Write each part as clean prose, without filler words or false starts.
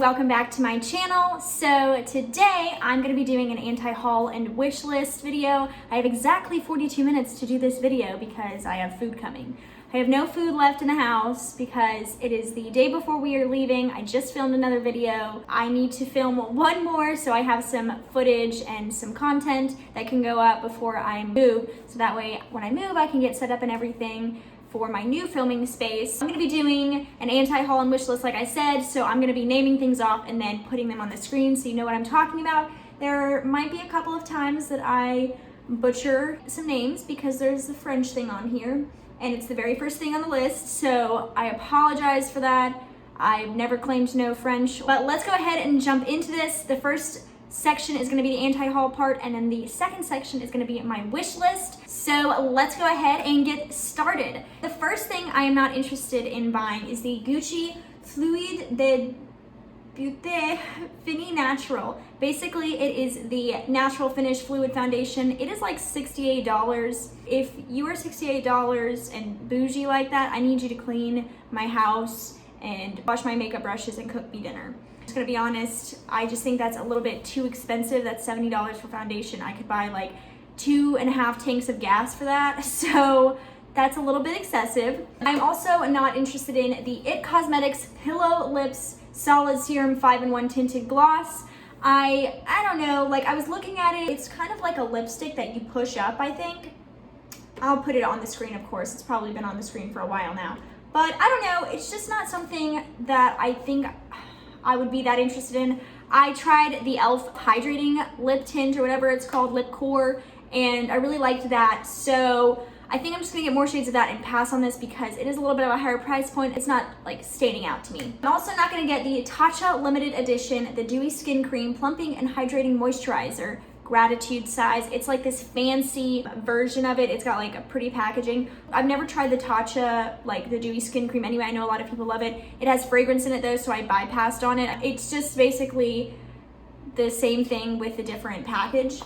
welcome back to my channel. So today I'm going to be doing an anti-haul and wish list video. I have exactly 42 minutes to do this video because I have food coming. I have no food left in the house because it is the day before we are leaving. I just filmed another video. I need to film one more so I have some footage and some content that can go up before I move. So that way when I move I can get set up and everything for my new filming space. I'm gonna be doing an anti-haul and wish list like I said, so I'm gonna be naming things off and then putting them on the screen so you know what I'm talking about. There might be a couple of times that I butcher some names because there's the French thing on here and it's the very first thing on the list, so I apologize for that. I've never claimed to know French, but let's go ahead and jump into this. The first section is going to be the anti-haul part, and then the second section is going to be my wish list. So let's go ahead and get started. The first thing I am not interested in buying is the Gucci Fluide de Beauté Fini Natural. Basically, it is the natural finish fluid foundation. It is like $68. If you are $68 and bougie like that, I need you to clean my house and wash my makeup brushes and cook me dinner. Just gonna be honest, I just think that's a little bit too expensive. That's $70 for foundation. I could buy like 2.5 tanks of gas for that, so that's a little bit excessive. I'm also not interested in the IT Cosmetics Pillow Lips Solid Serum 5-in-1 Tinted Gloss. I don't know, like I was looking at it, it's kind of like a lipstick that you push up, I think. I'll put it on the screen, of course. It's probably been on the screen for a while now. But I don't know, it's just not something that I think I would be that interested in. I tried the e.l.f. hydrating lip tint or whatever it's called, lip core, and I really liked that. So I think I'm just gonna get more shades of that and pass on this because it is a little bit of a higher price point. It's not like standing out to me. I'm also not gonna get the Tatcha limited edition, the Dewy Skin Cream Plumping and Hydrating Moisturizer Gratitude size. It's like this fancy version of it. It's got like a pretty packaging. I've never tried the Tatcha, like the Dewy Skin Cream anyway. I know a lot of people love it. It has fragrance in it though, so I bypassed on it. It's just basically the same thing with a different package.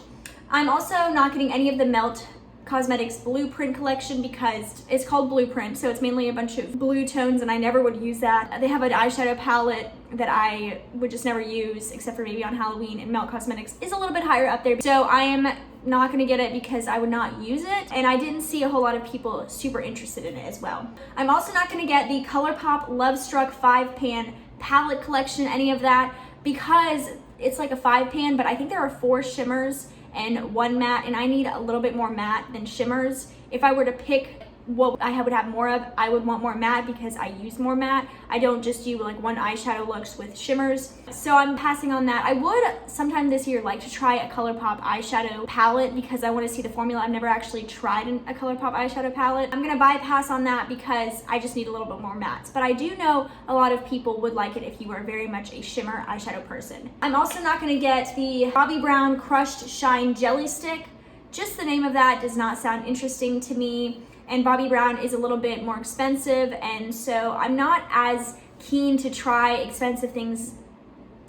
I'm also not getting any of the Melt Cosmetics Blueprint collection because it's called Blueprint, so it's mainly a bunch of blue tones and I never would use that. They have an eyeshadow palette that I would just never use except for maybe on Halloween, and Melt Cosmetics is a little bit higher up there. So I am not gonna get it because I would not use it, and I didn't see a whole lot of people super interested in it as well. I'm also not gonna get the ColourPop Love Struck 5-pan palette collection, any of that, because it's like a 5-pan, but I think there are 4 shimmers and 1 matte, and I need a little bit more matte than shimmers. If I were to pick what I would have more of, I would want more matte because I use more matte. I don't just do like one eyeshadow looks with shimmers. So I'm passing on that. I would sometime this year like to try a ColourPop eyeshadow palette because I want to see the formula. I've never actually tried a ColourPop eyeshadow palette. I'm gonna bypass on that because I just need a little bit more mattes. But I do know a lot of people would like it if you are very much a shimmer eyeshadow person. I'm also not gonna get the Bobbi Brown Crushed Shine Jelly Stick. Just the name of that does not sound interesting to me. And Bobbi Brown is a little bit more expensive, and so I'm not as keen to try expensive things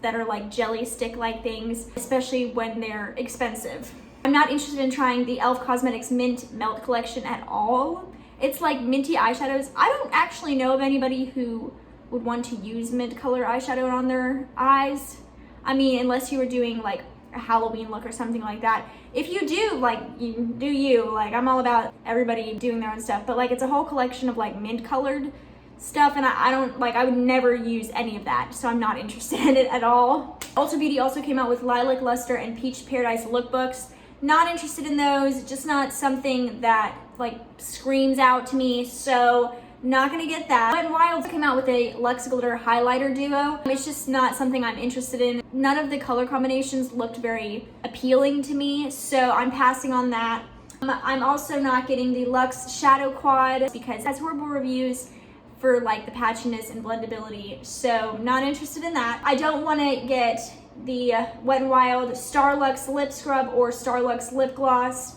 that are like jelly stick like things, especially when they're expensive. I'm not interested in trying the e.l.f. Cosmetics Mint Melt collection at all. It's like minty eyeshadows. I don't actually know of anybody who would want to use mint color eyeshadow on their eyes. I mean, unless you were doing like a Halloween look or something like that. If you do, like, you do you. Like, I'm all about everybody doing their own stuff, but like it's a whole collection of like mint colored stuff, and I don't like, I would never use any of that, so I'm not interested in it at all. Ulta Beauty also came out with Lilac Luster and Peach Paradise lookbooks. Not interested in those, just not something that like screams out to me, so not gonna get that. Wet n Wild came out with a Luxe Glitter Highlighter Duo. It's just not something I'm interested in. None of the color combinations looked very appealing to me, so I'm passing on that. I'm also not getting the Luxe Shadow Quad because it has horrible reviews for like the patchiness and blendability, so not interested in that. I don't wanna get the Wet n Wild Starluxe Lip Scrub or Starluxe Lip Gloss.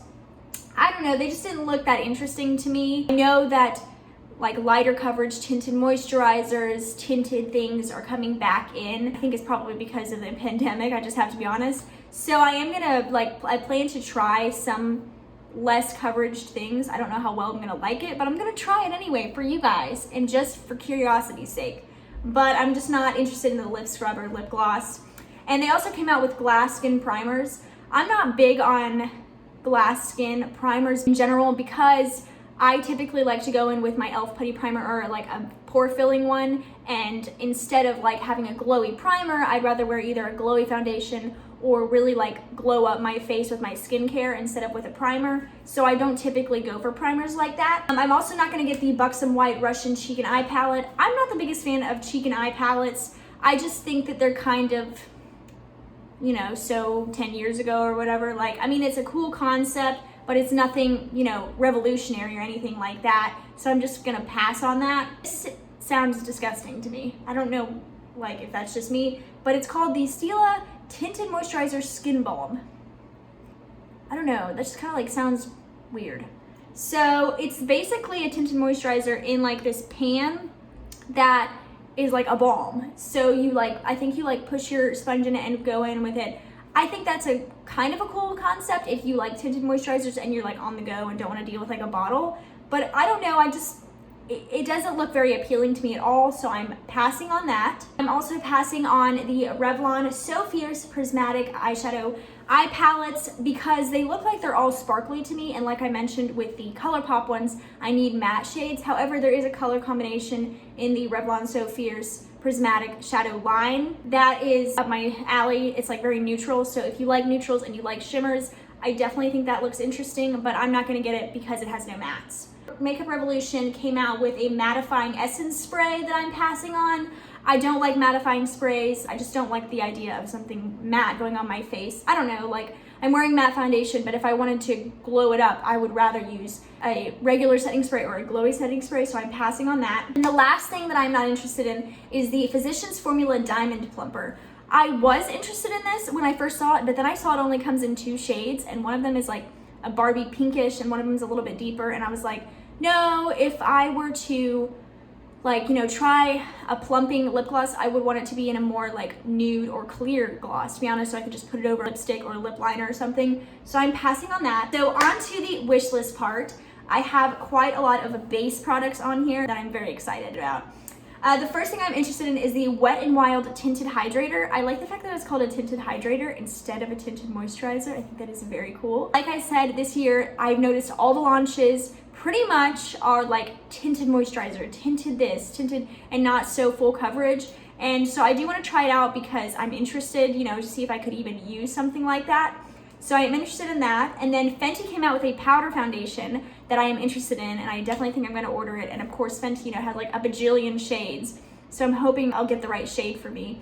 I don't know, they just didn't look that interesting to me. I know that like lighter coverage tinted moisturizers, tinted things are coming back in. I think it's probably because of the pandemic, I just have to be honest. So I am gonna I plan to try some less coverage things. I don't know how well I'm gonna like it, but I'm gonna try it anyway for you guys and just for curiosity's sake. but I'm just not interested in the lip scrub or lip gloss. And they also came out with glass skin primers. I'm not big on glass skin primers in general because I typically like to go in with my e.l.f. putty primer or like a pore filling one, and instead of like having a glowy primer, I'd rather wear either a glowy foundation or really like glow up my face with my skincare instead of with a primer. So I don't typically go for primers like that. I'm also not gonna get the Buxom White Russian Cheek and Eye Palette. I'm not the biggest fan of cheek and eye palettes. I just think that they're kind of, you know, so 10 years ago or whatever. Like, I mean, it's a cool concept, but it's nothing, you know, revolutionary or anything like that. So I'm just gonna pass on that. This sounds disgusting to me. I don't know, like, if that's just me, but it's called the Stila Tinted Moisturizer Skin Balm. I don't know, that just kind of like sounds weird. So it's basically a tinted moisturizer in like this pan that is like a balm. So you like, I think you like push your sponge in it and go in with it. I think that's a kind of a cool concept if you like tinted moisturizers and you're like on the go and don't want to deal with like a bottle. But I don't know, it doesn't look very appealing to me at all, so I'm passing on that. I'm also passing on the Revlon So Fierce Prismatic Eyeshadow Eye Palettes because they look like they're all sparkly to me, and like I mentioned with the ColourPop ones, I need matte shades. However, there is a color combination in the Revlon So Fierce Prismatic Shadow line that is up my alley. It's like very neutral, so if you like neutrals and you like shimmers, I definitely think that looks interesting, but I'm not gonna get it because it has no mattes. Makeup Revolution came out with a mattifying essence spray that I'm passing on. I don't like mattifying sprays. I just don't like the idea of something matte going on my face. I don't know, like I'm wearing matte foundation, but if I wanted to glow it up, I would rather use a regular setting spray or a glowy setting spray, so I'm passing on that. And the last thing that I'm not interested in is the Physicians Formula Diamond Plumper. I was interested in this when I first saw it, but then I saw it only comes in 2 shades, and one of them is like a Barbie pinkish and one of them is a little bit deeper, and I was like, no, if I were to like, you know, try a plumping lip gloss, I would want it to be in a more like nude or clear gloss, to be honest, so I could just put it over lipstick or lip liner or something. So I'm passing on that. So on to the wish list part. I have quite a lot of base products on here that I'm very excited about. The first thing I'm interested in is the Wet n Wild Tinted Hydrator. I like the fact that it's called a tinted hydrator instead of a tinted moisturizer. I think that is very cool. Like I said, this year I've noticed all the launches pretty much are like tinted moisturizer, tinted this, tinted, and not so full coverage. And so I do want to try it out because I'm interested, you know, to see if I could even use something like that. So I am interested in that. And then Fenty came out with a powder foundation that I am interested in, and I definitely think I'm going to order it. And of course, Fenty, you know, has like a bajillion shades. So I'm hoping I'll get the right shade for me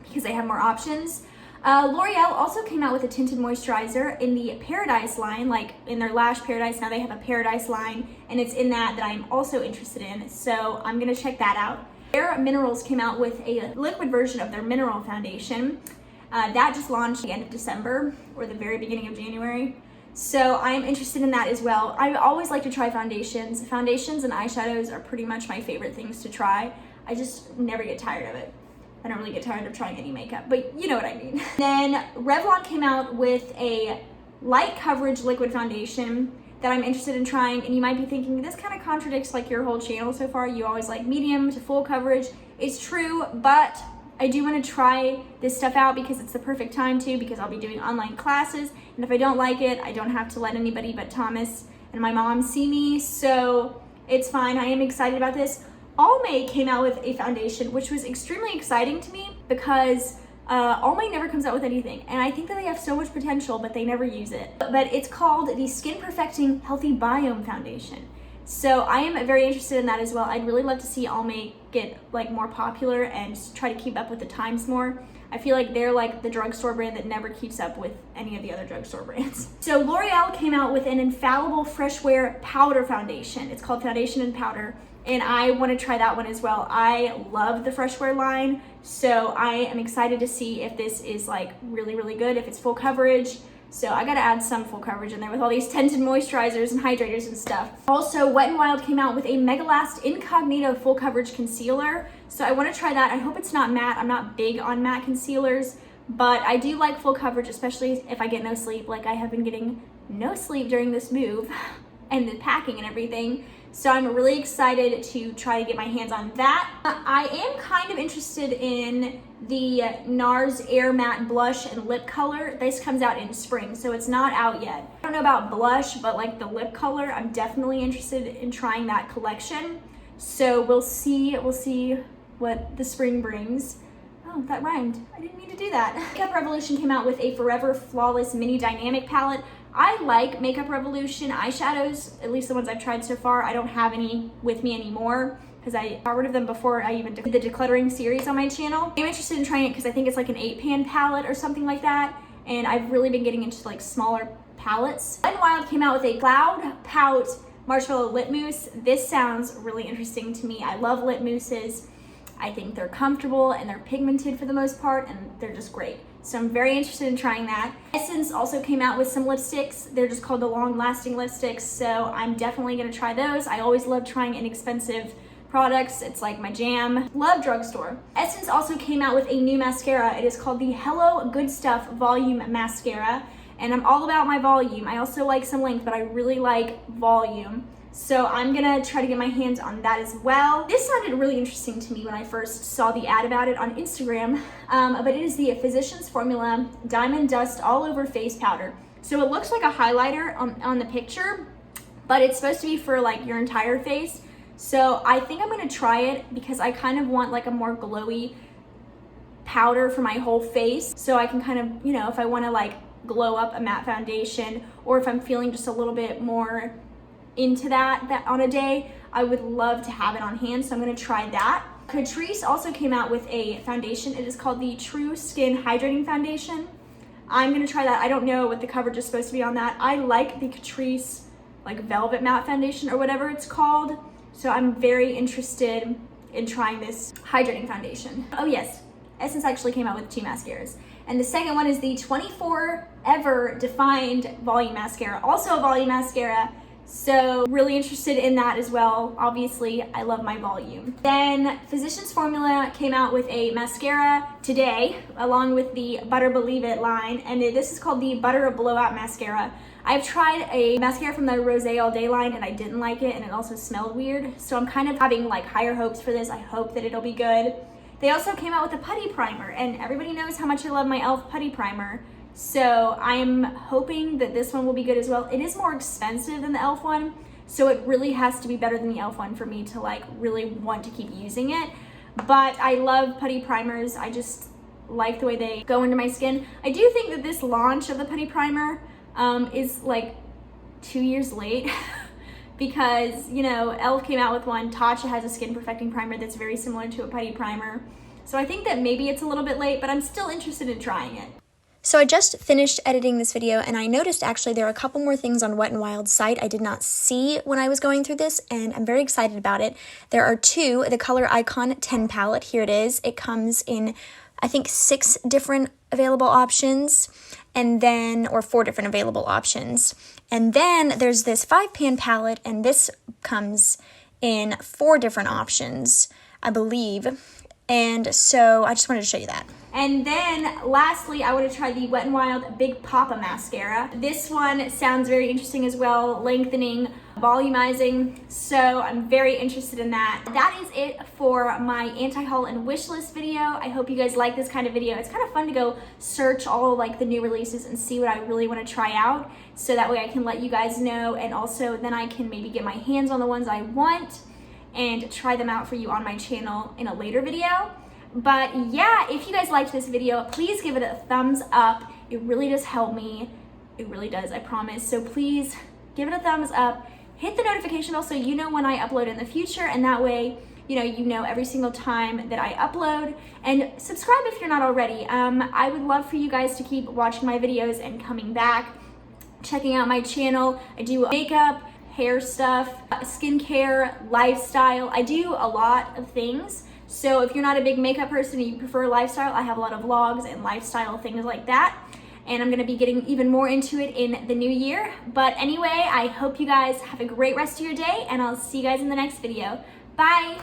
because they have more options. L'Oreal also came out with a tinted moisturizer in the Paradise line, like in their Lash Paradise. Now they have a Paradise line, and it's in that I'm also interested in. So I'm going to check that out. Their Minerals came out with a liquid version of their mineral foundation. That just launched the end of December or the very beginning of January. So I am interested in that as well. I always like to try foundations. Foundations and eyeshadows are pretty much my favorite things to try. I just never get tired of it. I don't really get tired of trying any makeup, but you know what I mean. Then Revlon came out with a light coverage liquid foundation that I'm interested in trying, and you might be thinking, this kind of contradicts like your whole channel so far. You always like medium to full coverage. It's true, but I do want to try this stuff out because it's the perfect time to, because I'll be doing online classes, and if I don't like it, I don't have to let anybody but Thomas and my mom see me, so it's fine. I am excited about this. Almay came out with a foundation, which was extremely exciting to me because Almay never comes out with anything, and I think that they have so much potential, but they never use it. But it's called the Skin Perfecting Healthy Biome Foundation. So I am very interested in that as well. I'd really love to see Almay get like more popular and try to keep up with the times more. I feel like they're like the drugstore brand that never keeps up with any of the other drugstore brands. So L'Oreal came out with an infallible Fresh Wear powder foundation. It's called Foundation and Powder, and I want to try that one as well. I love the Fresh Wear line, so I am excited to see if this is like really, really good, if it's full coverage. So I gotta add some full coverage in there with all these tinted moisturizers and hydrators and stuff. Also, Wet n Wild came out with a Mega Last Incognito Full Coverage Concealer. So I wanna try that. I hope it's not matte. I'm not big on matte concealers, but I do like full coverage, especially if I get no sleep. Like I have been getting no sleep during this move and the packing and everything. So I'm really excited to try to get my hands on that. I am kind of interested in the NARS Air Matte Blush and Lip Color. This comes out in spring, so it's not out yet. I don't know about blush, but like the lip color, I'm definitely interested in trying that collection. So we'll see what the spring brings. Oh, that rhymed. I didn't mean to do that. Makeup Revolution came out with a Forever Flawless Mini Dynamic Palette. I like Makeup Revolution eyeshadows, at least the ones I've tried so far. I don't have any with me anymore because I got rid of them before I even did the decluttering series on my channel. I'm interested in trying it because I think it's like an 8-pan palette or something like that, and I've really been getting into like smaller palettes. Wet n Wild came out with a Cloud Pout Marshmallow Lip Mousse. This sounds really interesting to me. I love lip mousses. I think they're comfortable and they're pigmented for the most part, and they're just great. So I'm very interested in trying that. Essence also came out with some lipsticks. They're just called the Long Lasting Lipsticks, so I'm definitely gonna try those. I always love trying inexpensive products. It's like my jam. Love drugstore. Essence also came out with a new mascara. It is called the Hello Good Stuff Volume Mascara, and I'm all about my volume. I also like some length, but I really like volume. So I'm gonna try to get my hands on that as well. This sounded really interesting to me when I first saw the ad about it on Instagram, but it is the Physicians Formula Diamond Dust All Over Face Powder. So it looks like a highlighter on the picture, but it's supposed to be for like your entire face. So I think I'm gonna try it because I kind of want like a more glowy powder for my whole face. So I can kind of, you know, if I wanna like glow up a matte foundation, or if I'm feeling just a little bit more into that on a day, I would love to have it on hand, so I'm gonna try that. Catrice also came out with a foundation. It is called the True Skin Hydrating Foundation. I'm gonna try that. I don't know what the coverage is supposed to be on that. I like the Catrice like Velvet Matte Foundation or whatever it's called, so I'm very interested in trying this hydrating foundation. Oh yes, Essence actually came out with 2 mascaras. And the second one is the 24 Ever Defined Volume Mascara, also a volume mascara. So really interested in that as well. Obviously, I love my volume. Then Physicians Formula came out with a mascara today, along with the Butter Believe It line, and this is called the Butter Blowout Mascara. I've tried a mascara from the Rosé All Day line and I didn't like it, and it also smelled weird. So I'm kind of having like higher hopes for this. I hope that it'll be good. They also came out with a putty primer, and everybody knows how much I love my e.l.f. putty primer. So I'm hoping that this one will be good as well. It is more expensive than the e.l.f. one, so it really has to be better than the e.l.f. one for me to like really want to keep using it. But I love putty primers. I just like the way they go into my skin. I do think that this launch of the putty primer is like 2 years late because, you know, e.l.f. came out with one. Tatcha has a skin perfecting primer that's very similar to a putty primer. So I think that maybe it's a little bit late, but I'm still interested in trying it. So I just finished editing this video, and I noticed actually there are a couple more things on Wet n Wild's site I did not see when I was going through this, and I'm very excited about it. There are 2, the Color Icon 10 palette, here it is. It comes in, I think, 6 different available options, and then, or 4 different available options. And then there's this 5-pan palette, and this comes in 4 different options, I believe. And so I just wanted to show you that. And then lastly, I want to try the Wet n Wild Big Papa Mascara. This one sounds very interesting as well, lengthening, volumizing, so I'm very interested in that. That is it for my anti-haul and wish list video. I hope you guys like this kind of video. It's kind of fun to go search all like the new releases and see what I really want to try out, so that way I can let you guys know, and also then I can maybe get my hands on the ones I want and try them out for you on my channel in a later video. But yeah, if you guys liked this video, please give it a thumbs up. It really does help me. It really does, I promise. So please give it a thumbs up. Hit the notification bell so you know when I upload in the future, and that way, you know every single time that I upload. And subscribe if you're not already. I would love for you guys to keep watching my videos and coming back, checking out my channel. I do makeup, hair stuff, skincare, lifestyle. I do a lot of things. So if you're not a big makeup person and you prefer lifestyle, I have a lot of vlogs and lifestyle things like that. And I'm gonna be getting even more into it in the new year. But anyway, I hope you guys have a great rest of your day, and I'll see you guys in the next video. Bye.